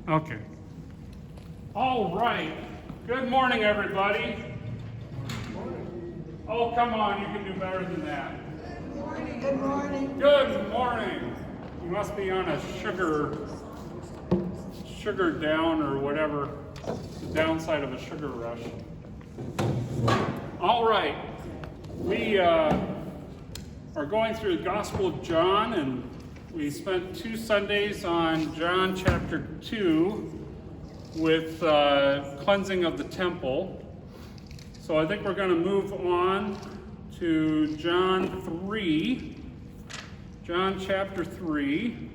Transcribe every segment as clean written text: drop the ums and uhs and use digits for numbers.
Okay. All right. Good morning, everybody. Oh, come on, you can do better than that. Good morning. Good morning. You must be on a sugar down or whatever, the downside of a sugar rush. All right. We are going through the Gospel of John, and we spent 2 Sundays on John chapter 2 with cleansing of the temple. So I think we're going to move on to John chapter 3,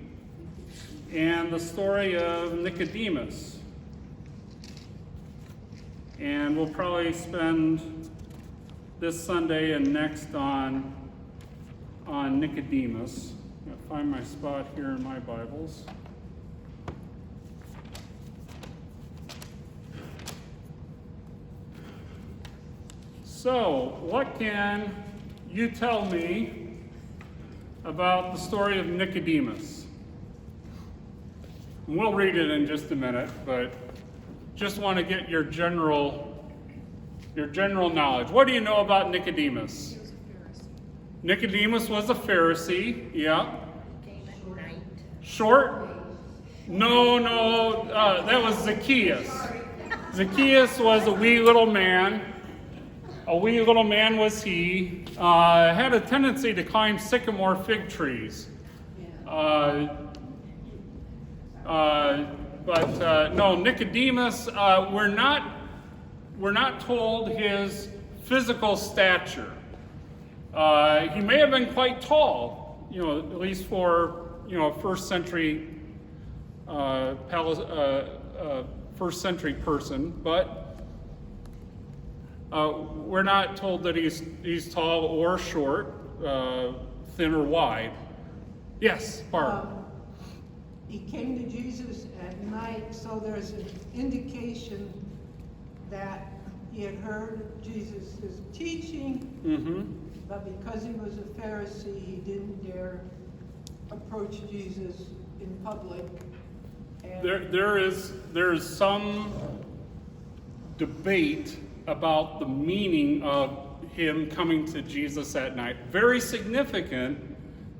and the story of Nicodemus. And we'll probably spend this Sunday and next on Nicodemus. I'm going to find my spot here in my Bibles. So, what can you tell me about the story of Nicodemus? We'll read it in just a minute, but just want to get your general knowledge. What do you know about Nicodemus? He was a Pharisee. Nicodemus was a Pharisee, yeah. He came at night. Short? No, that was Zacchaeus. Zacchaeus was a wee little man. A wee little man was he. Had a tendency to climb sycamore fig trees. But no, Nicodemus, we're not told his physical stature. He may have been quite tall, at least for first century person, but we're not told that he's tall or short, thin or wide. Yes, Barb. He came to Jesus at night, so there's an indication that he had heard Jesus' teaching, but because he was a Pharisee, he didn't dare approach Jesus in public. And There is some debate about the meaning of him coming to Jesus at night. Very significant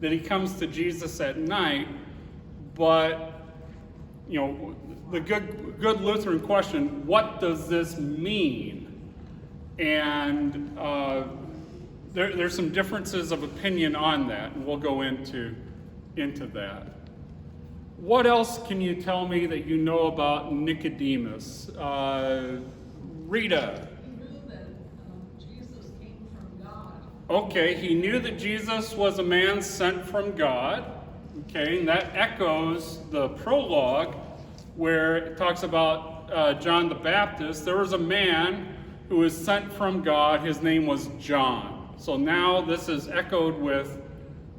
that he comes to Jesus at night, but the good Lutheran question: what does this mean? And there's some differences of opinion on that, and we'll go into that. What else can you tell me that you know about Nicodemus? Rita. He knew that Jesus came from God. Okay, he knew that Jesus was a man sent from God. Okay, and that echoes the prologue where it talks about John the Baptist. There was a man who was sent from God. His name was John. So now this is echoed with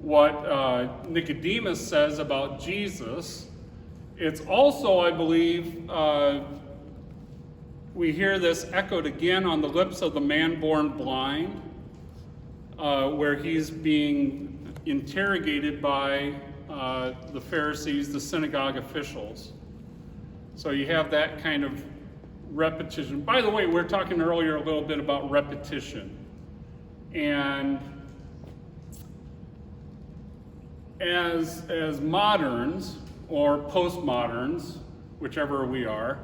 what Nicodemus says about Jesus. It's also, I believe, we hear this echoed again on the lips of the man born blind, where he's being interrogated by the Pharisees, the synagogue officials. So you have that kind of repetition. By the way, we were talking earlier a little bit about repetition. And as moderns, or postmoderns, whichever we are,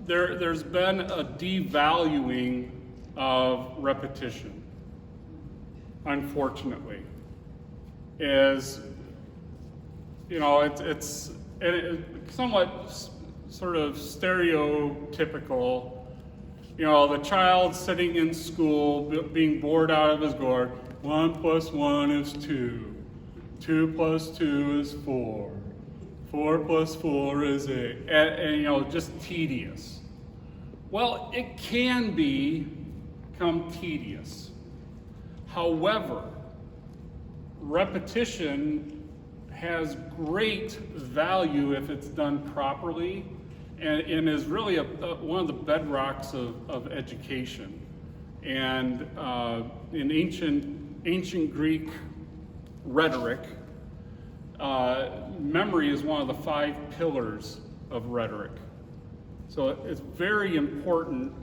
there's been a devaluing of repetition, unfortunately. It's somewhat sort of stereotypical. The child sitting in school being bored out of his gourd. 1 + 1 is 2. 2 + 2 is 4. 4 + 4 is 8. And just tedious. Well, it can become tedious. However, repetition has great value if it's done properly, and is really one of the bedrocks of education. And in ancient Greek rhetoric, memory is one of the 5 pillars of rhetoric. So it's very important.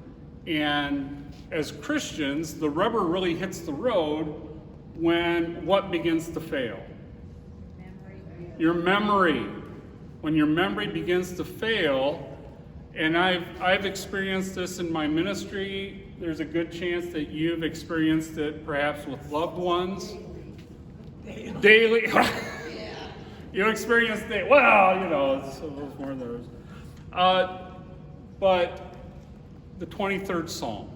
And as Christians, the rubber really hits the road when what begins to fail? Memory. Your memory. When your memory begins to fail, and I've experienced this in my ministry. There's a good chance that you've experienced it perhaps with loved ones. Daily. You experienced it. Well, you know, it's more of those. But the 23rd Psalm,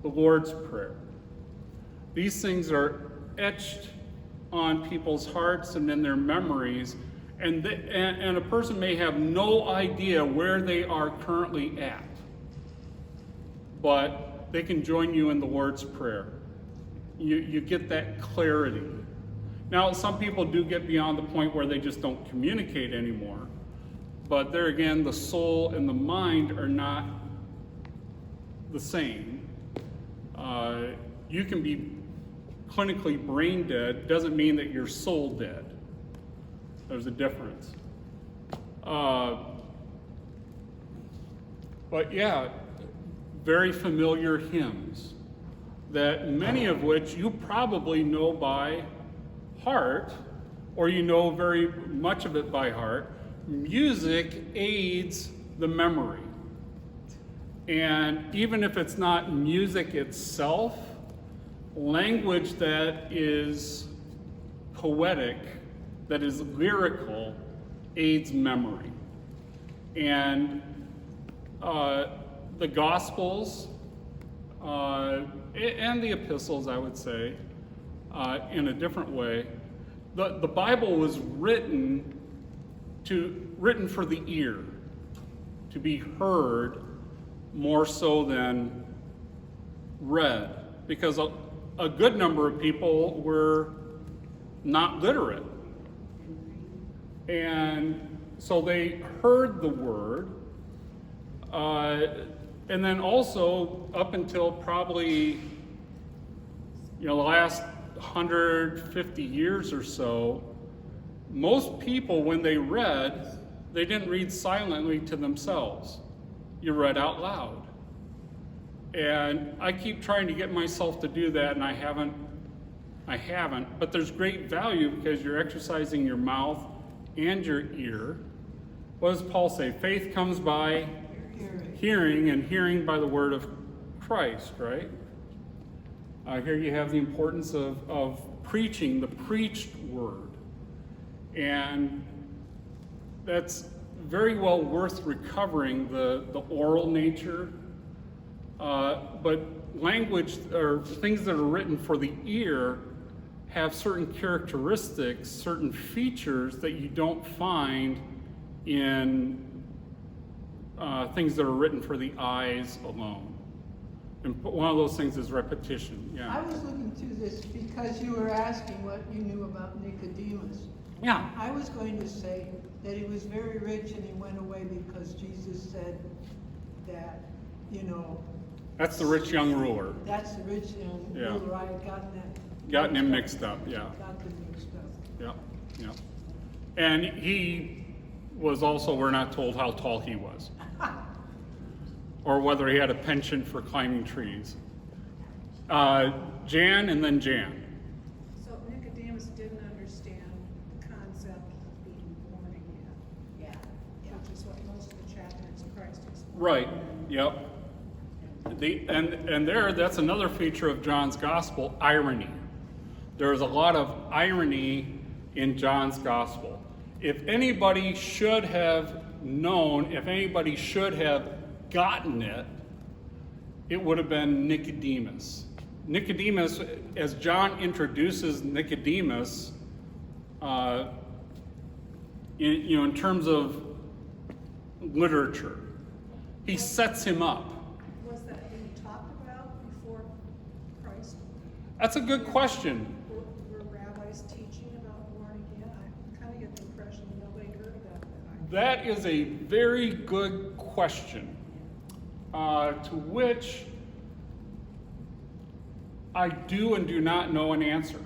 the Lord's Prayer, these things are etched on people's hearts and in their memories, and a person may have no idea where they are currently at, but they can join you in the Lord's Prayer. You get that clarity. Now, some people do get beyond the point where they just don't communicate anymore, but there again, the soul and the mind are not the same. You can be clinically brain dead, doesn't mean that you're soul dead. There's a difference. But yeah, very familiar hymns, that many of which you probably know by heart, or you know very much of it by heart. Music aids the memory. And even if it's not music itself, language that is poetic, that is lyrical, aids memory. And the Gospels and the epistles, I would say, in a different way, the Bible was written for the ear, to be heard more so than read, because a good number of people were not literate. And so they heard the word, and then also up until probably the last 150 years or so, most people, when they read, they didn't read silently to themselves. You read out loud. And I keep trying to get myself to do that, and I haven't, but there's great value because you're exercising your mouth and your ear. What does Paul say? Faith comes by hearing, and hearing by the word of Christ, right? Here you have the importance of preaching, the preached word. And that's very well worth recovering, the oral nature. But language, or things that are written for the ear, have certain characteristics, certain features that you don't find in things that are written for the eyes alone. And one of those things is repetition. Yeah. I was looking through this because you were asking what you knew about Nicodemus. Yeah. I was going to say that he was very rich and he went away because Jesus said that, That's the rich young ruler. that's the rich young Yeah. ruler. I had Gotten him mixed up, yeah. Got them mixed up. Yeah. And he was also, we're not told how tall he was. Or whether he had a penchant for climbing trees. Jan and then Jan. So Nicodemus didn't understand the concept of being born again. Yeah. Which is what most of the chapters of Christ explain. Right, yep. That's another feature of John's gospel, irony. There's a lot of irony in John's gospel. If anybody should have known, if anybody should have gotten it, it would have been Nicodemus. Nicodemus, as John introduces Nicodemus, in terms of literature, he sets him up. Was that being talked about before Christ? That's a good question. Were rabbis teaching about born again? I kind of get the impression nobody heard about that. That is a very good question, to which I do and do not know an answer.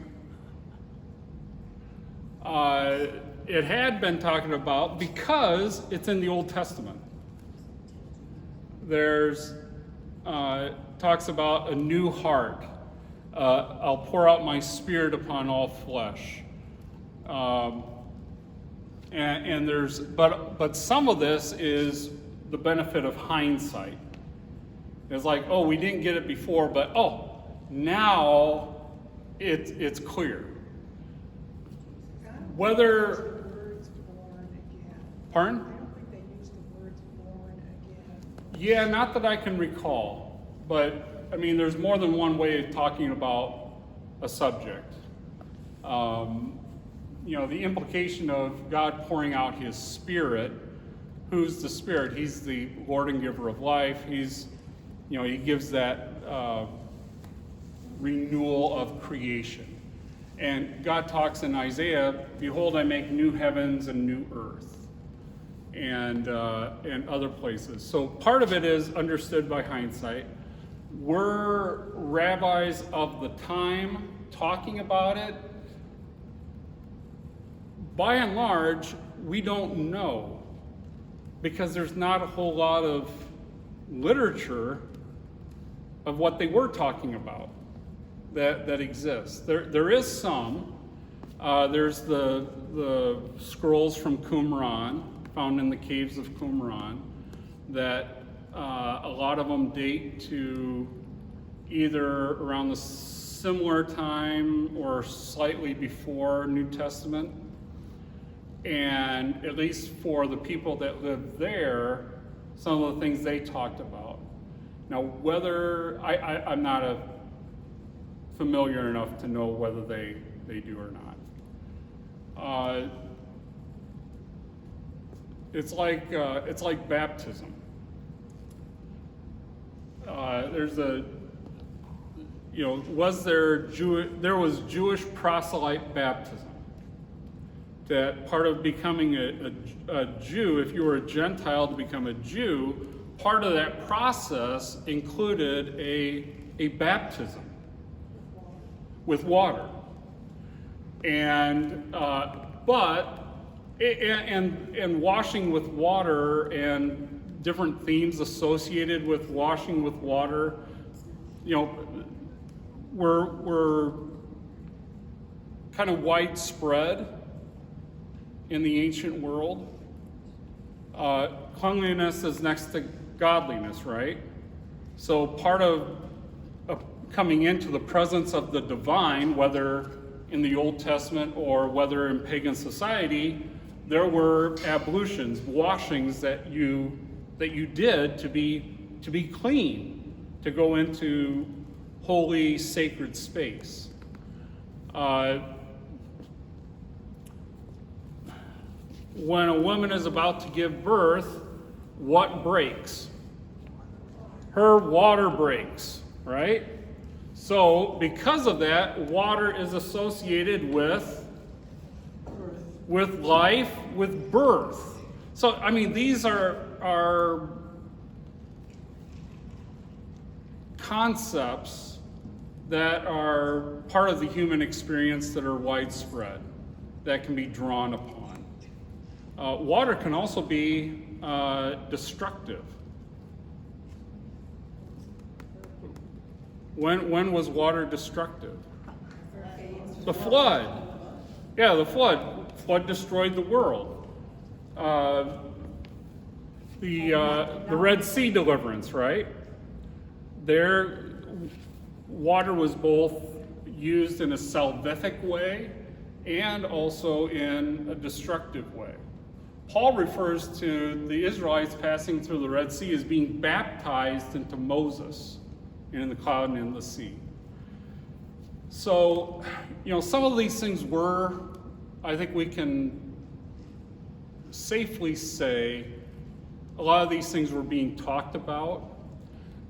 it had been talking about because it's in the Old Testament. There's talks about a new heart. I'll pour out my spirit upon all flesh. And there's, but some of this is the benefit of hindsight. It's like, oh, we didn't get it before, but oh, now it's clear. Whether, The words born again. pardon? I don't think they use the words born again. Yeah, not that I can recall, but I mean, there's more than one way of talking about a subject. The implication of God pouring out his spirit. Who's the spirit? He's the Lord and giver of life. He gives that renewal of creation. And God talks in Isaiah, behold, I make new heavens and new earth, and other places. So part of it is understood by hindsight. Were rabbis of the time talking about it? By and large, we don't know, because there's not a whole lot of literature of what they were talking about that exists. There is some. There's the scrolls from Qumran, found in the caves of Qumran, that a lot of them date to either around the similar time or slightly before New Testament. And at least for the people that lived there, some of the things they talked about. Now, whether, I'm not familiar enough to know whether they do or not. It's like baptism. There's there was Jewish proselyte baptism. That part of becoming a Jew, if you were a Gentile to become a Jew, part of that process included a baptism with water. And washing with water and different themes associated with washing with water, were kind of widespread in the ancient world. Cleanliness is next to godliness, right? So part of coming into the presence of the divine, whether in the Old Testament or whether in pagan society, there were ablutions, washings that you did to be clean, to go into holy, sacred space. When a woman is about to give birth, what breaks? Her water breaks, right? So because of that, water is associated with life, with birth. So, I mean, these are concepts that are part of the human experience that are widespread, that can be drawn upon. Water can also be destructive. When was water destructive? The flood. Yeah, the flood. Flood destroyed the world. The Red Sea deliverance, right? There, water was both used in a salvific way and also in a destructive way. Paul refers to the Israelites passing through the Red Sea as being baptized into Moses in the cloud and in the sea. So, some of these things were, I think we can safely say, a lot of these things were being talked about.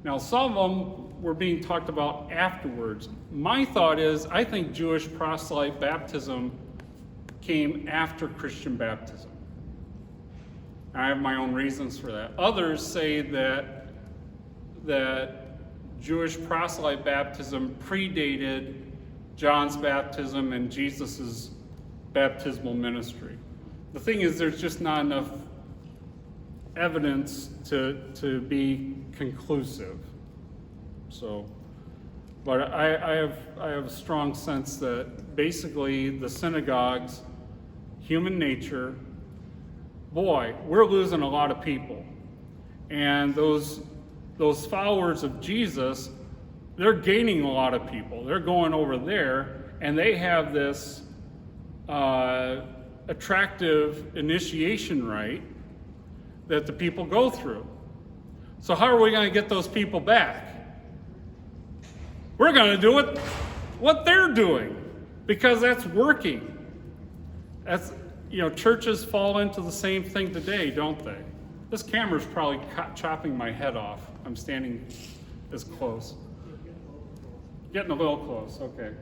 Now, some of them were being talked about afterwards. My thought is, I think Jewish proselyte baptism came after Christian baptism. I have my own reasons for that. Others say that Jewish proselyte baptism predated John's baptism and Jesus's baptismal ministry. The thing is, there's just not enough evidence to be conclusive. So, but I have a strong sense that basically the synagogues, human nature, boy, we're losing a lot of people. And those followers of Jesus, they're gaining a lot of people. They're going over there, and they have this attractive initiation rite that the people go through. So how are we going to get those people back? We're going to do what they're doing, because that's working. That's, churches fall into the same thing today, don't they? This camera's probably chopping my head off. I'm standing as close. Getting a little close, okay.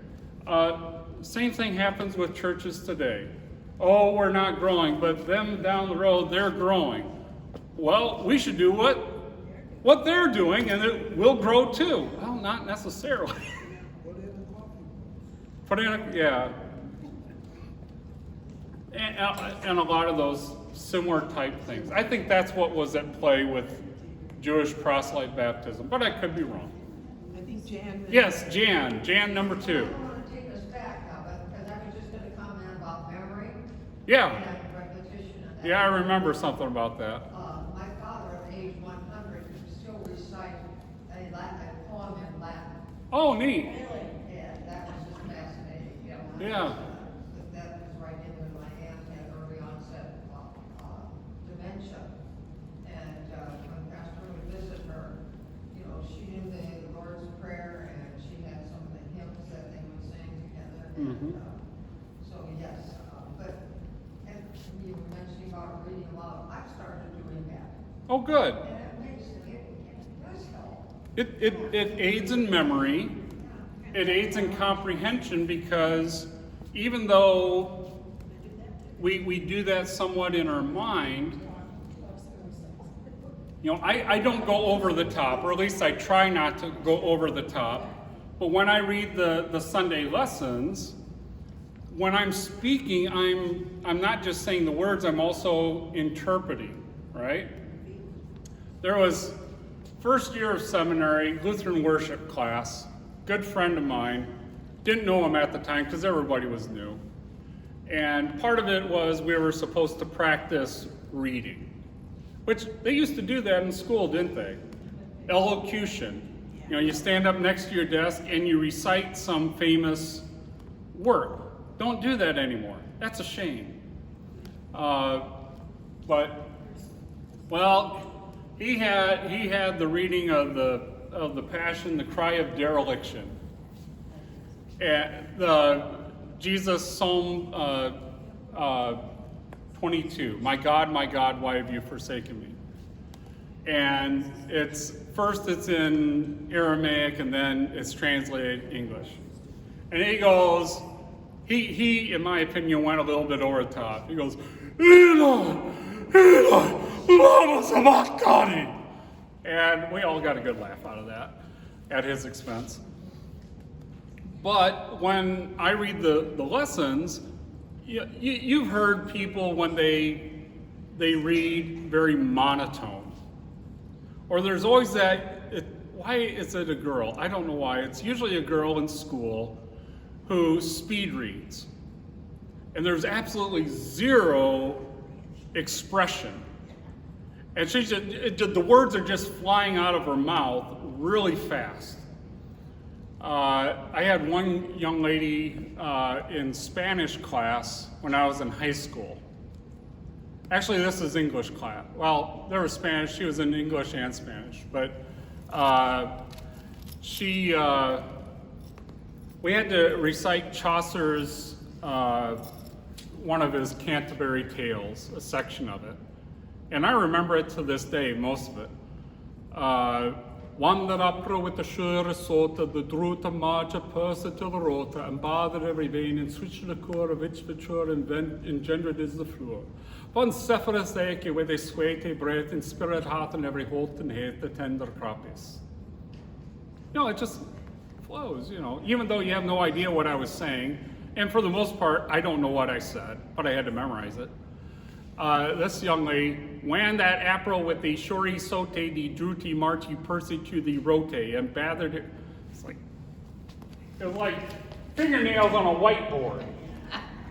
Same thing happens with churches today. Oh, we're not growing, but them down the road, they're growing. Well, we should do what they're doing, and it will grow too. Well, not necessarily. Yeah. And a lot of those similar type things. I think that's what was at play with Jewish proselyte baptism, but I could be wrong. I think Jan. Yes, Jan number 2. I don't want to take us back now, because I was just going to comment about memory. Yeah. And repetition of that. Yeah, I remember something about that. My father, at age 100, could still recite a poem in Latin. Oh, neat. Yeah, that was just fascinating. Yeah. That was right in when my aunt had early onset dementia. And when Pastor would visit her, she knew the Lord's Prayer, and she had some of the hymns that they would sing together. Mhm. And, so yes, and you were mentioning about reading aloud. I've started doing that. Oh, good. And it does help. It aids in memory. It aids in comprehension, because even though we do that somewhat in our mind, I don't go over the top, or at least I try not to go over the top. But when I read the Sunday lessons, when I'm speaking, I'm not just saying the words, I'm also interpreting, right? There was first year of seminary, Lutheran worship class, good friend of mine, didn't know him at the time because everybody was new. And part of it was we were supposed to practice reading, which they used to do that in school, didn't they? Elocution. You stand up next to your desk and you recite some famous work. Don't do that anymore. That's a shame. He had the reading of the Passion, the cry of dereliction, and the Jesus Psalm 22. My God, why have you forsaken me? And it's in Aramaic, and then it's translated English. And he goes, he in my opinion went a little bit over the top. He goes, Eli, Eli, lama sabachthani. And we all got a good laugh out of that at his expense. But when I read the lessons, you've heard people when they read very monotone. Or there's always why is it a girl? I don't know why. It's usually a girl in school who speed reads. And there's absolutely zero expression. And the words are just flying out of her mouth really fast. I had one young lady in Spanish class when I was in high school. Actually, this is English class. Well, there was Spanish. She was in English and Spanish. But we had to recite Chaucer's, one of his Canterbury Tales, a section of it. And I remember it to this day, most of it. Wander upro with the sure sota, the druta marcha persa to the rota, and bather every vein, and switch the core of which mature engendered is the floor. Von Sephiroth eke with a swate breath, and spirit heart, and every holt and hate the tender crappies. It just flows, even though you have no idea what I was saying. And for the most part, I don't know what I said, but I had to memorize it. This young lady, wan that April with the shori sote di druti marchi persitu the rote and bathered it. It was like fingernails on a whiteboard.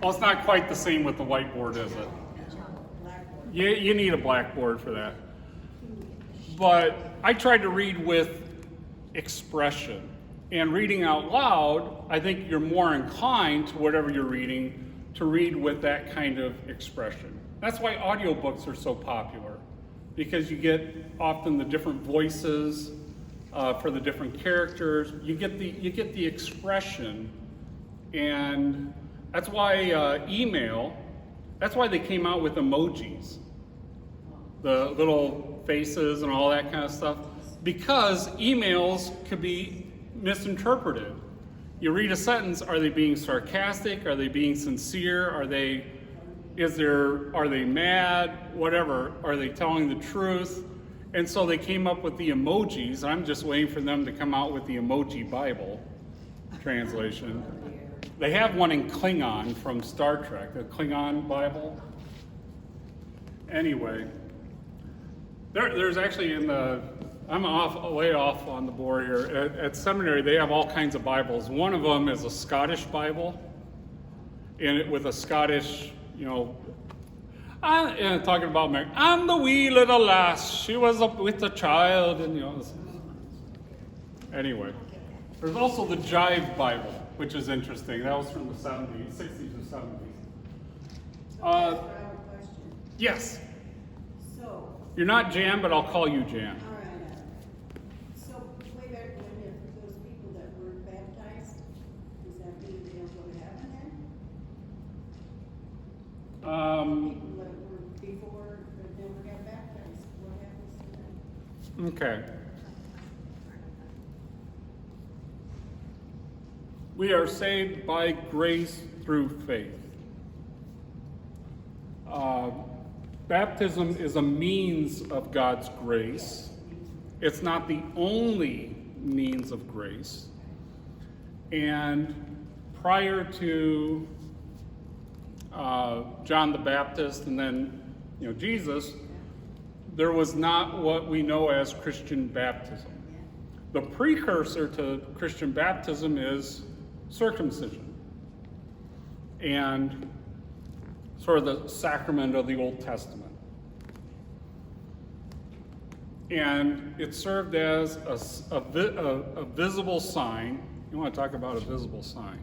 Well, it's not quite the same with the whiteboard, is it? You need a blackboard for that. But I tried to read with expression. And reading out loud, I think you're more inclined to whatever you're reading to read with that kind of expression. That's why audiobooks are so popular, because you get often the different voices for the different characters. You get the expression, and that's why email. That's why they came out with emojis, the little faces and all that kind of stuff, because emails could be misinterpreted. You read a sentence, are they being sarcastic? Are they being sincere? Are they mad? Whatever. Are they telling the truth? And so they came up with the emojis. I'm just waiting for them to come out with the Emoji Bible translation. They have one in Klingon from Star Trek, the Klingon Bible. Anyway, there's actually I'm way off on the board here. At seminary, they have all kinds of Bibles. One of them is a Scottish Bible, with a Scottish, talking about Mary. And the wee little lass, she was up with the child, and Anyway, there's also the Jive Bible, which is interesting. That was from the 60s or 70s. I have a question. Yes. So, You're not Jan, but I'll call you Jan. all right, so way back when, if those people that were baptized, does that mean they don't go to heaven then? People that were before, that never got baptized, what happens to them? Okay. We are saved by grace through faith. Baptism is a means of God's grace. It's not the only means of grace. And prior to John the Baptist and then Jesus, there was not what we know as Christian baptism. The precursor to Christian baptism is circumcision, and sort of the sacrament of the Old Testament. And it served as a visible sign. You want to talk about a visible sign?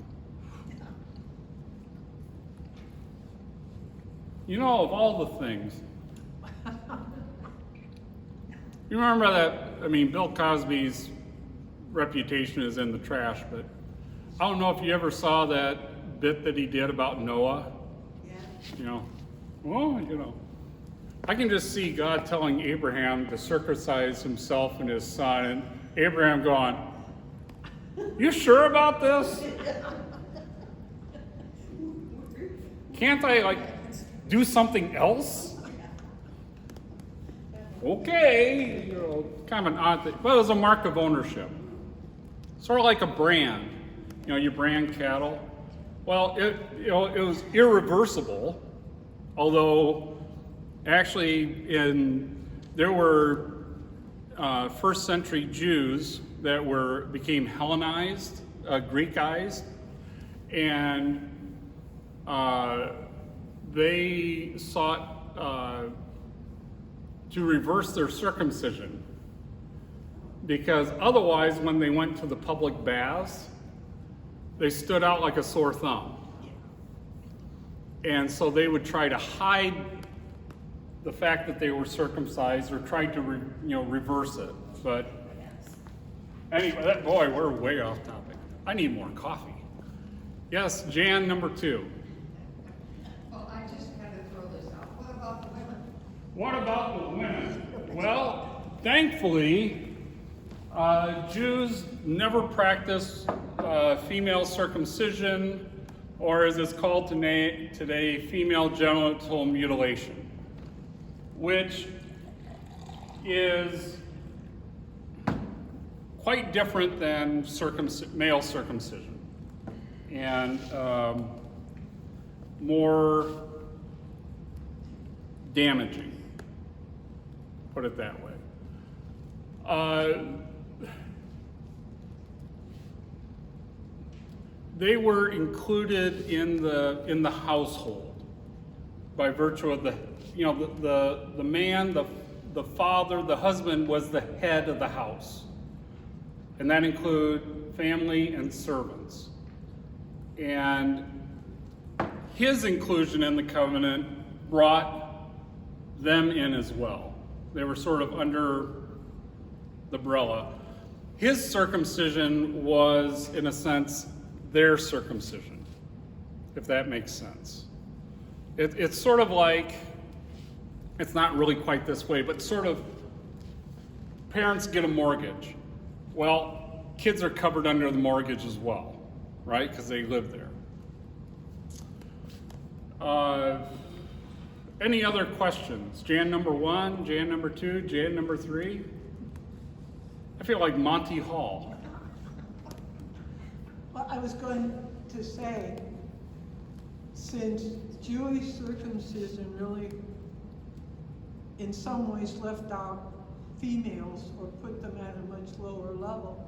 Of all the things, you remember that, Bill Cosby's reputation is in the trash, but I don't know if you ever saw that bit that he did about Noah. Yeah. I can just see God telling Abraham to circumcise himself and his son, and Abraham going, "You sure about this? Can't I, do something else?" Okay, kind of an odd thing. But it was a mark of ownership. Sort of like a brand. You brand cattle. Well, it was irreversible, although actually there were first century Jews that became Hellenized, Greekized, and they sought to reverse their circumcision, because otherwise when they went to the public baths, they stood out like a sore thumb. And so they would try to hide the fact that they were circumcised, or tried to reverse it. But anyway, boy, we're way off topic. I need more coffee. Yes, Jan, number 2. Well, I just had to throw this out. What about the women? What about the women? Well, thankfully, Jews never practiced female circumcision, or as it's called today, female genital mutilation, which is quite different than male circumcision. and more damaging, put it that way. They were included in the household by virtue of the man, the father, the husband was the head of the house, and that include family and servants. And his inclusion in the covenant brought them in as well. They were sort of under the umbrella. His circumcision was, in a sense, their circumcision, if that makes sense. It's sort of like, it's not really quite this way, but sort of parents get a mortgage. Well, kids are covered under the mortgage as well, right? Because they live there. Any other questions? Jan number 1, Jan number 2, Jan number 3? I feel like Monty Hall. Well, I was going to say, since Jewish circumcision really, in some ways, left out females or put them at a much lower level,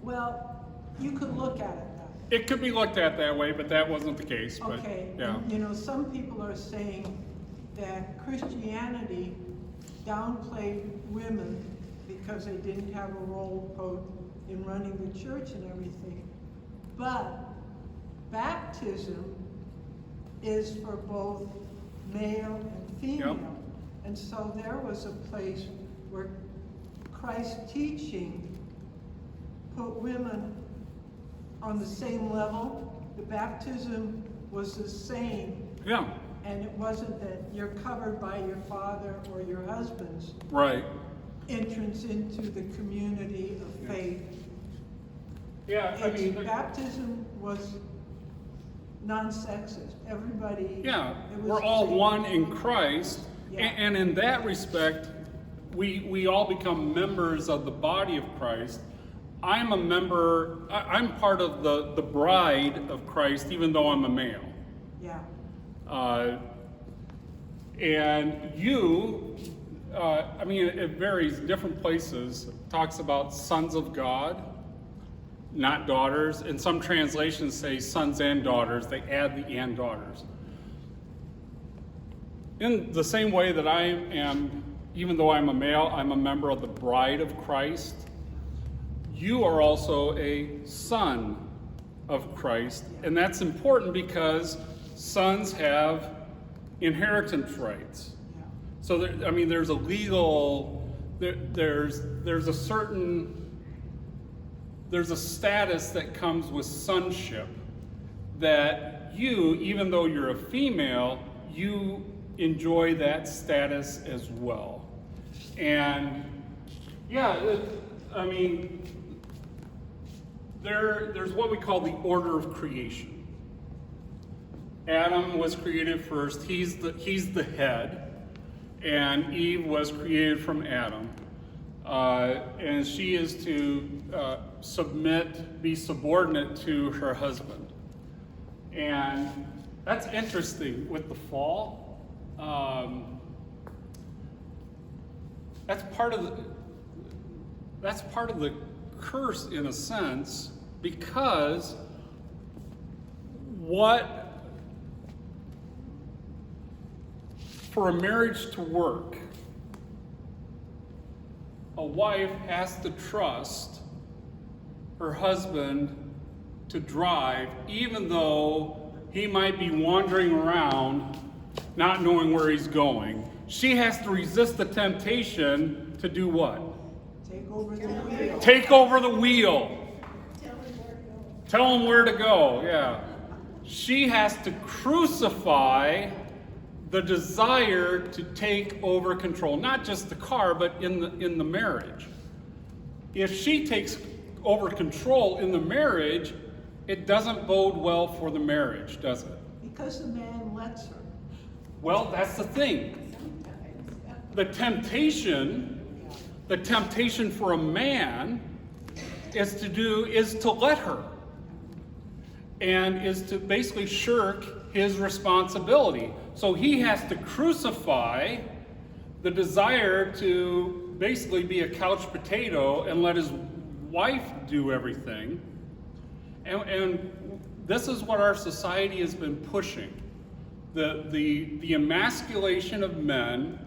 well, you could look at it that way. It could be looked at that way, but that wasn't the case. But, Okay, yeah. and, some people are saying that Christianity downplayed women because they didn't have a role in running the church and everything. But baptism is for both male and female. Yep. And so there was a place where Christ's teaching put women on the same level. The baptism was the same, Yeah, and it wasn't that you're covered by your father or your husband's right. entrance into the community of faith. Yeah, I mean, Baptism was non-sexist. Everybody. yeah, it was we're all the same. one in Christ, Yeah. and in that respect, we all become members of the body of Christ. I'm a member, I'm part of the bride of Christ, even though I'm a male. Yeah. And you, I mean, it varies different places. It talks about sons of God, not daughters. And some translations say sons and daughters. They add the and daughters. In the same way that I am, even though I'm a male, I'm a member of the bride of Christ. You are also a son of Christ. And that's important because sons have inheritance rights. Yeah. So there's a legal, there's a certain, there's a status that comes with sonship that you, even though you're a female, you enjoy that status as well. And yeah, there's what we call the order of creation. Adam was created first, he's the head, and Eve was created from Adam. And she is to be subordinate to her husband. And that's interesting with the fall. That's part of the curse in a sense, because for a marriage to work, a wife has to trust her husband to drive, even though he might be wandering around not knowing where he's going. She has to resist the temptation to do what? Take over the wheel. Take over the wheel. Tell him where to go, yeah. She has to crucify the desire to take over control, not just the car, but in the marriage. If she takes over control in the marriage, it doesn't bode well for the marriage, does it? Because the man lets her. Well, that's the thing. The temptation for a man is to let her. and is to basically shirk his responsibility. So he has to crucify the desire to basically be a couch potato and let his wife do everything. And this is what our society has been pushing. The emasculation of men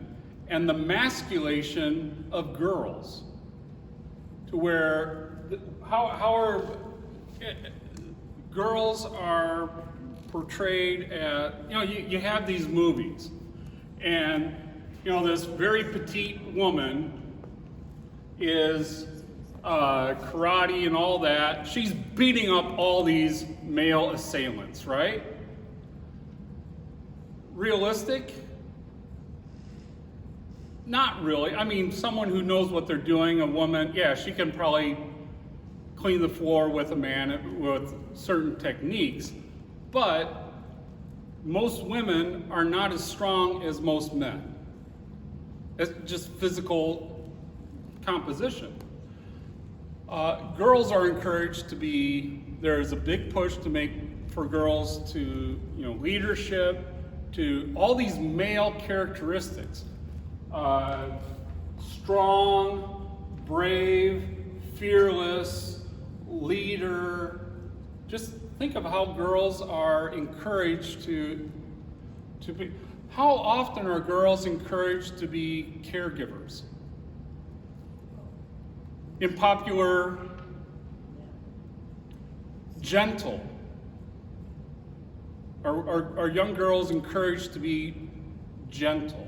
and the masculation of girls. To where, how are girls are portrayed at, you have these movies, and this very petite woman is karate and all that. She's beating up all these male assailants, right? Realistic? Not really. I mean, someone who knows what they're doing, a woman, yeah, she can probably clean the floor with a man with certain techniques, but most women are not as strong as most men. It's just physical composition. Girls are encouraged to be, there's a big push to make for girls to, leadership, to all these male characteristics. Strong, brave, fearless, leader. Just think of how girls are encouraged to be. How often are girls encouraged to be caregivers? Unpopular, gentle. Are young girls encouraged to be gentle?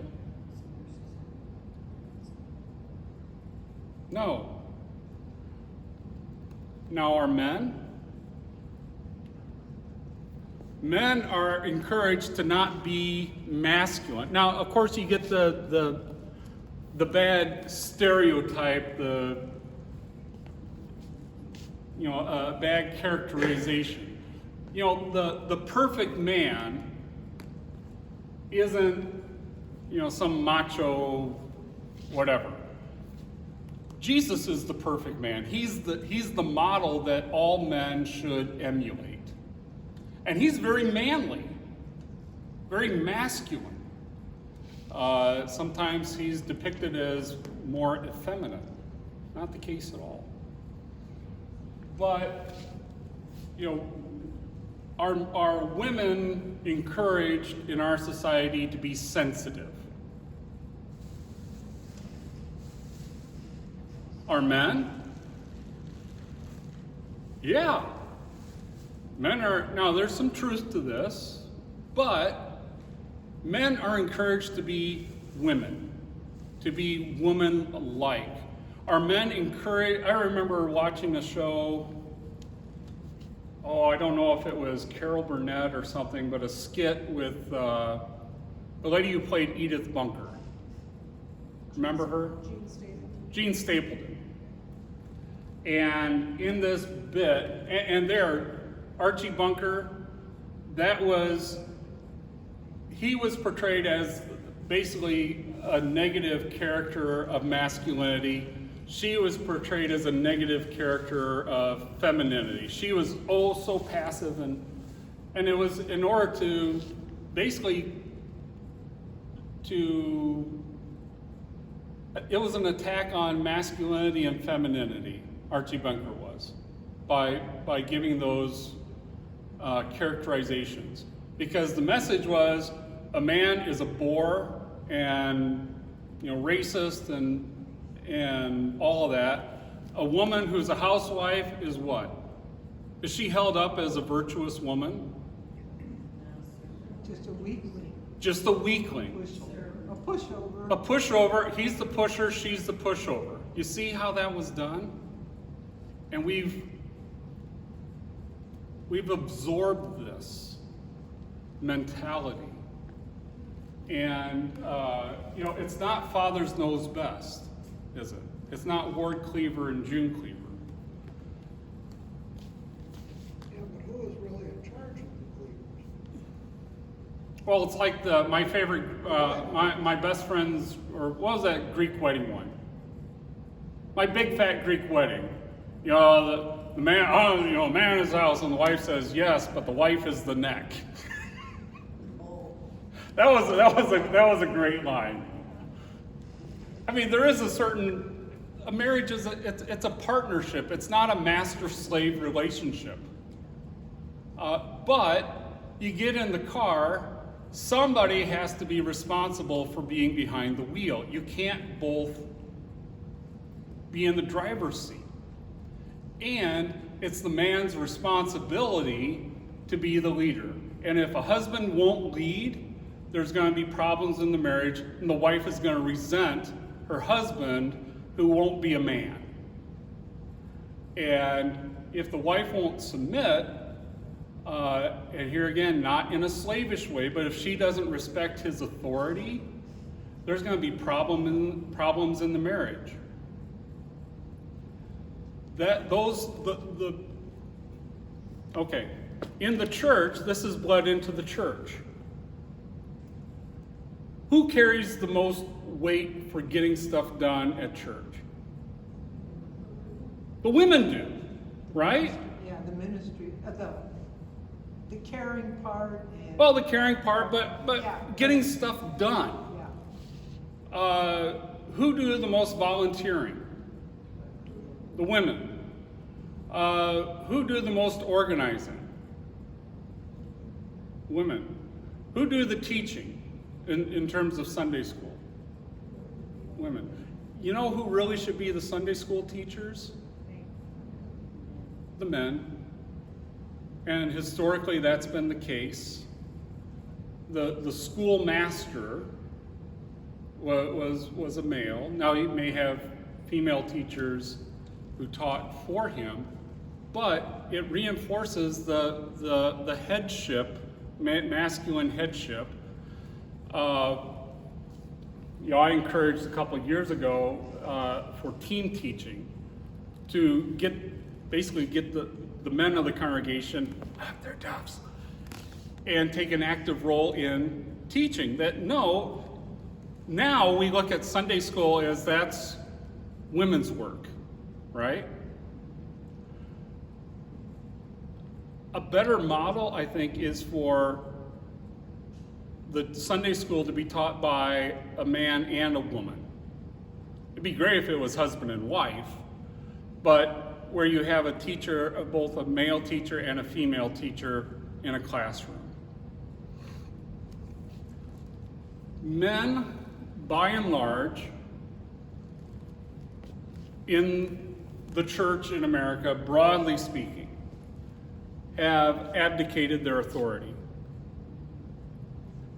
No. Now, are men? Men are encouraged to not be masculine. Now, of course, you get the bad stereotype, bad characterization. The perfect man isn't, some macho whatever. Jesus is the perfect man. He's the model that all men should emulate. And he's very manly, very masculine. Sometimes he's depicted as more effeminate. Not the case at all. But, are women encouraged in our society to be sensitive? Are men? Yeah. Men are, now there's some truth to this, but men are encouraged to be women, to be woman-like. Are men encouraged? I remember watching a show, I don't know if it was Carol Burnett or something, but a skit with the lady who played Edith Bunker. Remember her? Jean Stapleton. And in this bit, and there, Archie Bunker, he was portrayed as basically a negative character of masculinity. She was portrayed as a negative character of femininity. She was so passive, and it was in order to basically it was an attack on masculinity and femininity, Archie Bunker was, by giving those characterizations. Because the message was, a man is a bore and racist and all of that. A woman who's a housewife is what? Is she held up as a virtuous woman? Just a weakling. Just a weakling. A pushover. A pushover. He's the pusher, she's the pushover. You see how that was done? And we've absorbed this mentality. And, it's not Father's Knows Best, is it? It's not Ward Cleaver and June Cleaver. Yeah, but who is really in charge of the Cleavers? Well, it's like my favorite, my best friend's, or what was that Greek wedding one? My Big Fat Greek Wedding. You know, the man, oh, you know, man is the house, and the wife says yes, but the wife is the neck. That was a great line. I mean, there is a marriage is it's a partnership. It's not a master-slave relationship. But you get in the car, somebody has to be responsible for being behind the wheel. You can't both be in the driver's seat. And it's the man's responsibility to be the leader. And if a husband won't lead, there's going to be problems in the marriage, and the wife is going to resent her husband who won't be a man. And if the wife won't submit, and here again, not in a slavish way, but if she doesn't respect his authority, there's going to be problems in the marriage. Okay, in the church, this is bled into the church. Who carries the most weight for getting stuff done at church? The women do, right? Yeah, the ministry, the caring part and. Well, the caring part, but Yeah. getting stuff done. Yeah, Who do the most volunteering? The women. Who do the most organizing? Women. Who do the teaching in terms of Sunday school? Women. You know who really should be the Sunday school teachers? The men. And historically that's been the case. The schoolmaster was a male. Now he may have female teachers who taught for him, but it reinforces the headship, masculine headship. I encouraged a couple of years ago for team teaching to basically get the men of the congregation off their duffs and take an active role in teaching. Now we look at Sunday school as that's women's work, right? A better model, I think, is for the Sunday school to be taught by a man and a woman. It'd be great if it was husband and wife, but where you have a teacher, both a male teacher and a female teacher in a classroom. Men, by and large, in the church in America, broadly speaking, have abdicated their authority.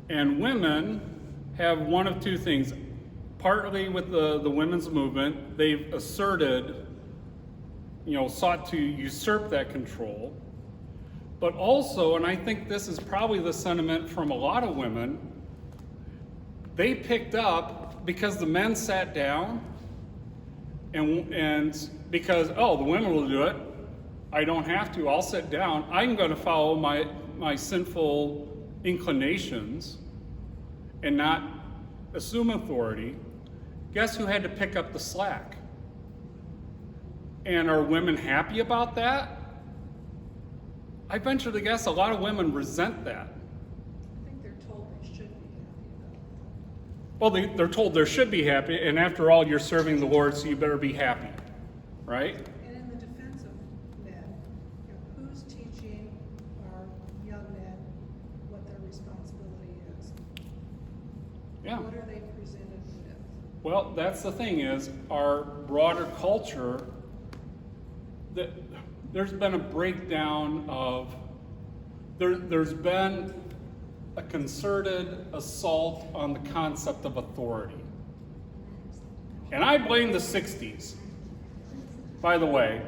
And women have one of two things. Partly with the women's movement, they've asserted, sought to usurp that control. But also, and I think this is probably the sentiment from a lot of women, they picked up because the men sat down and because, the women will do it, I don't have to, I'll sit down, I'm going to follow my sinful inclinations and not assume authority. Guess who had to pick up the slack? And are women happy about that? I venture to guess a lot of women resent that. I think they're told they should be happy Well, they're told they should be happy, and after all, you're serving the Lord, so you better be happy, right? though. And in the defense of men, who's teaching our young men what their responsibility is? Yeah. What are they presented with? Well, that's the thing is, our broader culture, there's been a breakdown of, there's been a concerted assault on the concept of authority. And I blame the 60s. By the way,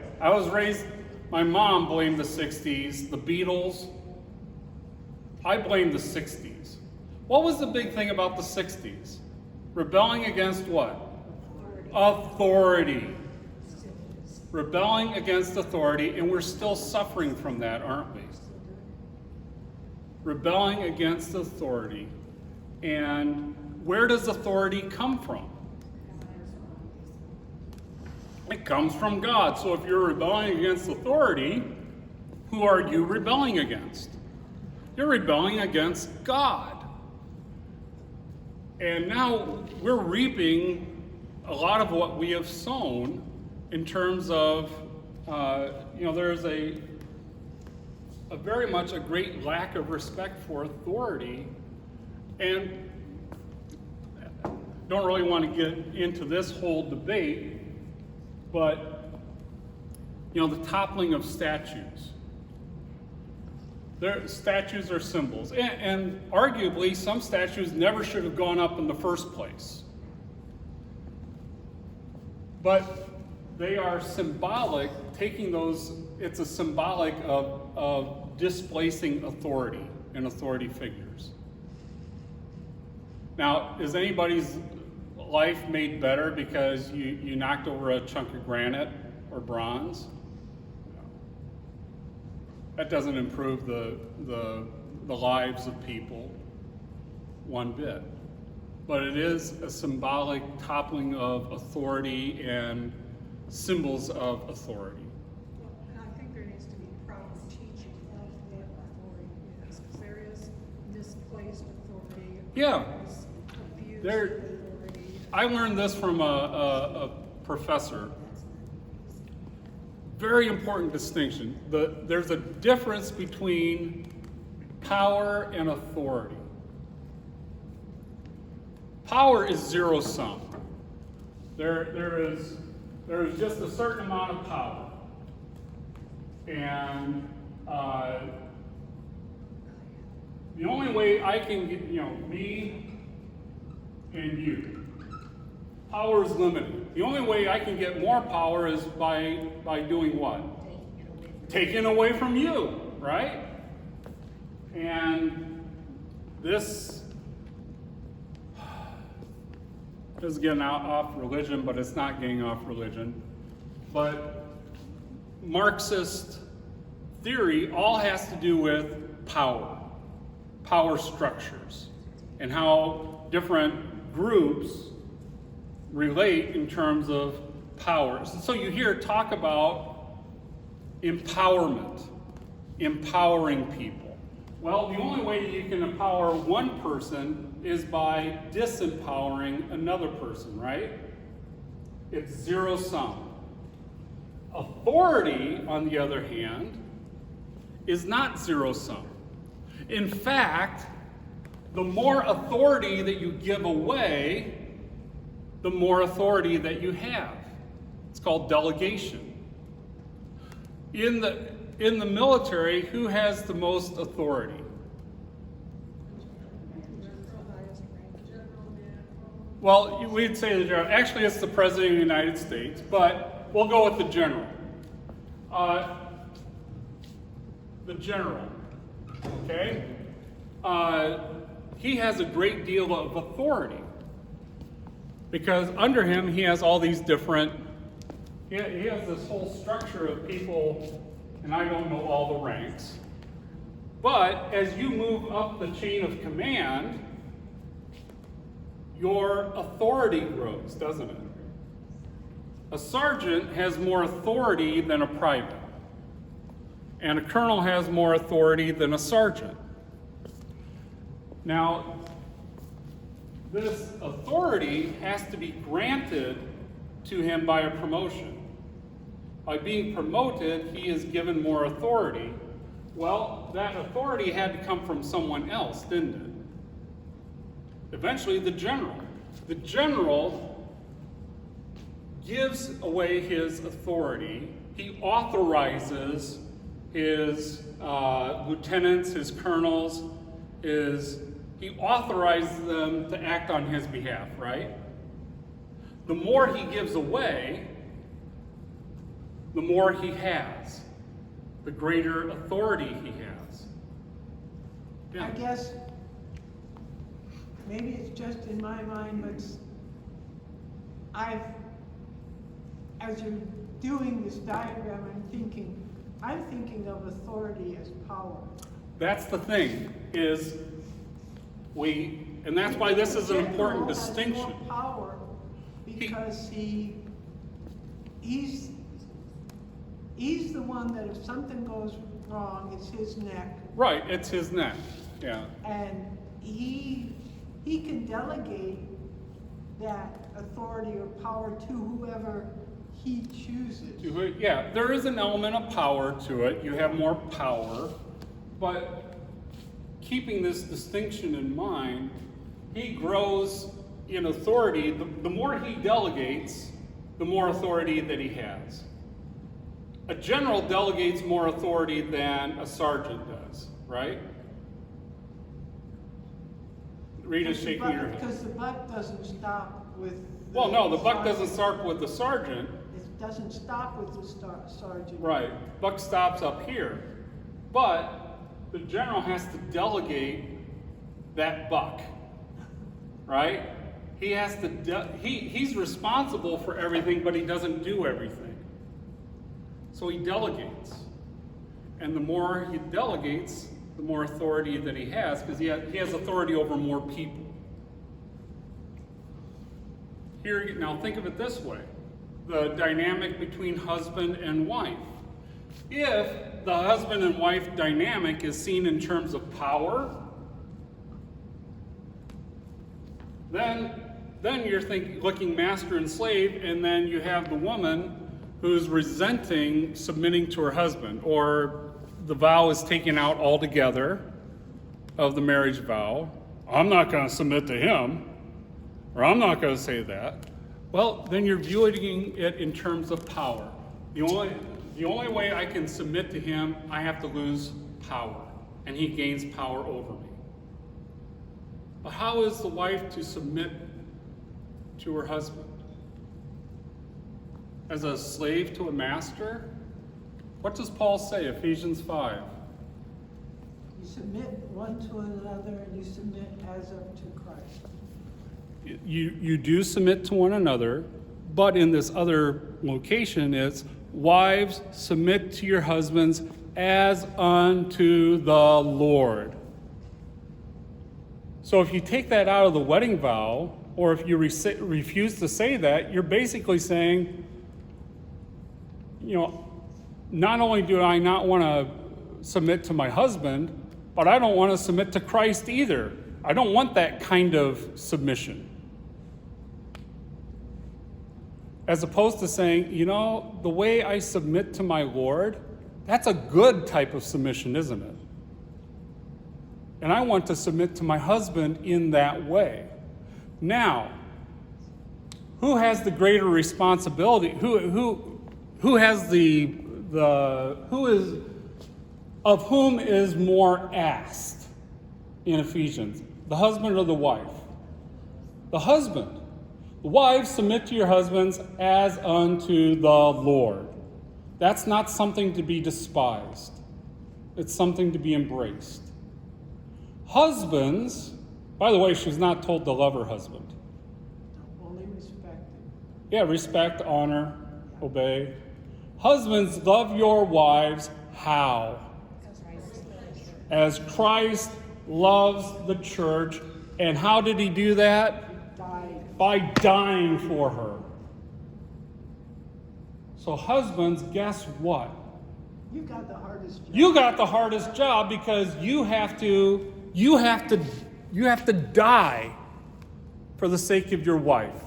my mom blamed the 60s, the Beatles. I blame the 60s. What was the big thing about the 60s? Rebelling against what? Authority. Rebelling against authority, and we're still suffering from that, aren't we? Rebelling against authority. And where does authority come from? It comes from God. So if you're rebelling against authority, who are you rebelling against? You're rebelling against God. And now we're reaping a lot of what we have sown in terms of, there's a very much a great lack of respect for authority. And don't really want to get into this whole debate, but, the toppling of statues. Statues are symbols. And arguably, some statues never should have gone up in the first place. But they are symbolic, it's a symbolic of displacing authority and authority figures. Now, is anybody's life made better because you knocked over a chunk of granite or bronze? No. That doesn't improve the lives of people one bit. But it is a symbolic toppling of authority and symbols of authority. Well, and I think there needs to be proper teaching of what authority is, because there is misplaced authority. Yeah. There's abuse There- of authority. I learned this from a professor. Very important distinction. There's a difference between power and authority. Power is zero sum. There is just a certain amount of power. And the only way I can get, me and you, power is limited. The only way I can get more power is by doing what? Taking away from you, right? And this is getting off religion, but it's not getting off religion. But Marxist theory all has to do with power structures, and how different groups relate in terms of powers. And so you hear talk about empowerment, empowering people. Well, the only way you can empower one person is by disempowering another person, right? It's zero sum. Authority, on the other hand, is not zero sum. In fact, the more authority that you give away, the more authority that you have. It's called delegation. In the military, who has the most authority? Well, we'd say the general. Actually, it's the President of the United States, but we'll go with the general. The general, okay? He has a great deal of authority because under him he has all these different, he has this whole structure of people, and I don't know all the ranks. But as you move up the chain of command, your authority grows, doesn't it? A sergeant has more authority than a private, and a colonel has more authority than a sergeant. Now, this authority has to be granted to him by a promotion. By being promoted, he is given more authority. Well, that authority had to come from someone else, didn't it? Eventually, the general. The general gives away his authority. He authorizes his lieutenants, his colonels, he authorizes them to act on his behalf, right? The more he gives away, the more he has, the greater authority he has. Yeah. I guess, maybe it's just in my mind, but as you're doing this diagram, I'm thinking of authority as power. That's the thing, and that's why this is an important The general has distinction. more power because he he's the one that if something goes wrong, it's his neck. Right, it's his neck, yeah. And he can delegate that authority or power to whoever he chooses. Yeah, there is an element of power to it. You have more power. But keeping this distinction in mind, he grows in authority. The more he delegates, the more authority that he has. A general delegates more authority than a sergeant does, right? Rita's shaking her head. Because the buck doesn't stop with. Well, no, the buck doesn't sergeant. start with the sergeant. It doesn't stop with the sergeant. Right, buck stops up here. But the general has to delegate that buck, right? He has to, he's responsible for everything, but he doesn't do everything. So he delegates. And the more he delegates, the more authority that he has, because he has authority over more people. Here, now think of it this way. The dynamic between husband and wife. If the husband and wife dynamic is seen in terms of power, then you're looking master and slave, and then you have the woman who's resenting submitting to her husband, or the vow is taken out altogether of the marriage vow. I'm not going to submit to him, or I'm not going to say that. Well, then you're viewing it in terms of power. The only way I can submit to him, I have to lose power, and he gains power over me. But how is the wife to submit to her husband? As a slave to a master? What does Paul say, Ephesians 5? You submit one to another, and you submit as unto Christ. You do submit to one another, but in this other location it's, wives, submit to your husbands as unto the Lord. So if you take that out of the wedding vow, or if you refuse to say that, you're basically saying, not only do I not want to submit to my husband, but I don't want to submit to Christ either. I don't want that kind of submission. As opposed to saying, the way I submit to my Lord, that's a good type of submission, isn't it? And I want to submit to my husband in that way. Now, who has the greater responsibility? Who has of whom is more asked in Ephesians? The husband or the wife? The husband. Wives, submit to your husbands as unto the Lord. That's not something to be despised. It's something to be embraced. Husbands, by the way, she's not told to love her husband. Only respect him. Yeah, respect, honor, obey. Husbands, love your wives. How? As Christ loves the church. And how did he do that? By dying for her. So husbands, guess what? You got the hardest job. You got the hardest job, because you have to die for the sake of your wife.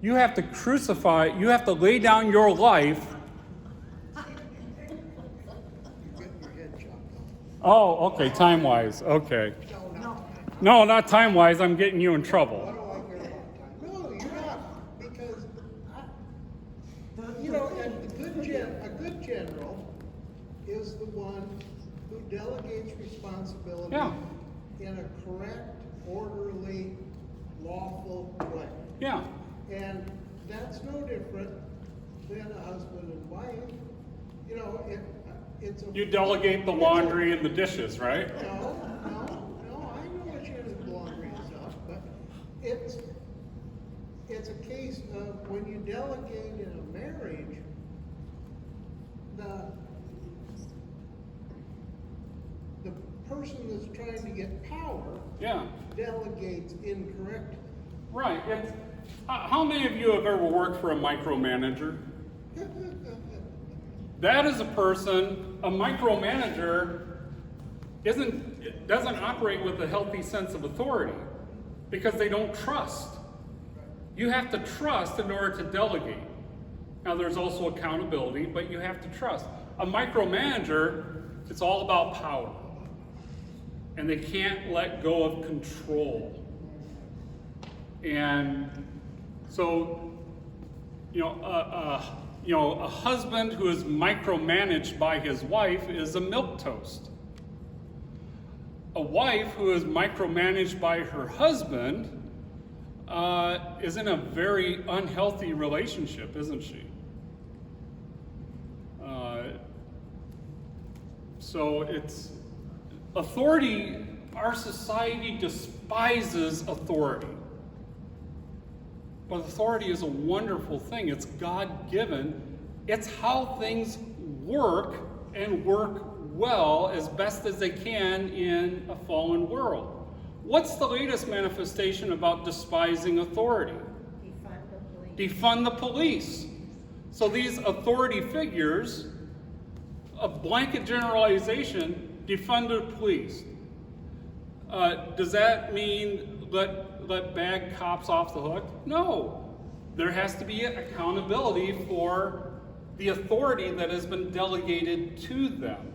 You have to crucify, you have to lay down your life. You're getting your head chopped off. Oh, okay, time-wise, okay. No, not time-wise, I'm getting you in trouble. What do I care about time? No, you're not, because, a good general is the one who delegates responsibility Yeah. in a correct, orderly, lawful way. Yeah, And that's no different than a husband and wife. It's a... you delegate the laundry and the dishes, right? No, I know what your laundry is up, but it's a case of when you delegate in a marriage, the person that's trying to get power Yeah, delegates incorrectly. right. How many of you have ever worked for a micromanager? That is a person, a micromanager doesn't operate with a healthy sense of authority because they don't trust. You have to trust in order to delegate. Now there's also accountability, but you have to trust. A micromanager, it's all about power. And they can't let go of control. And so, a husband who is micromanaged by his wife is a milquetoast. A wife who is micromanaged by her husband is in a very unhealthy relationship, isn't she? So it's authority. Our society despises authority. But authority is a wonderful thing. It's God-given. It's how things work and work well as best as they can in a fallen world. What's the latest manifestation about despising authority? Defund the police. So these authority figures, a blanket generalization, defund the police. Does that mean let bad cops off the hook? No. There has to be accountability for the authority that has been delegated to them.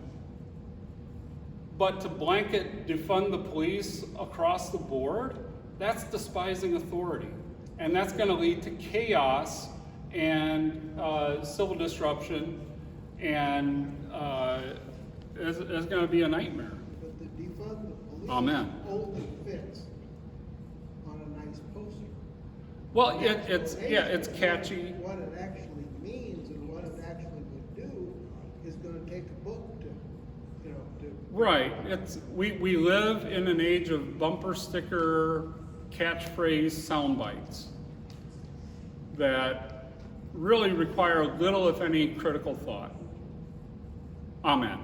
But to blanket defund the police across the board, that's despising authority. And that's going to lead to chaos and civil disruption, and it's going to be a nightmare. But the defund the police Amen. only fits on a nice poster. Well, it's catchy. What it actually means and what it actually would do is gonna take a book to. Right. We live in an age of bumper sticker, catchphrase sound bites that really require little, if any, critical thought. Amen.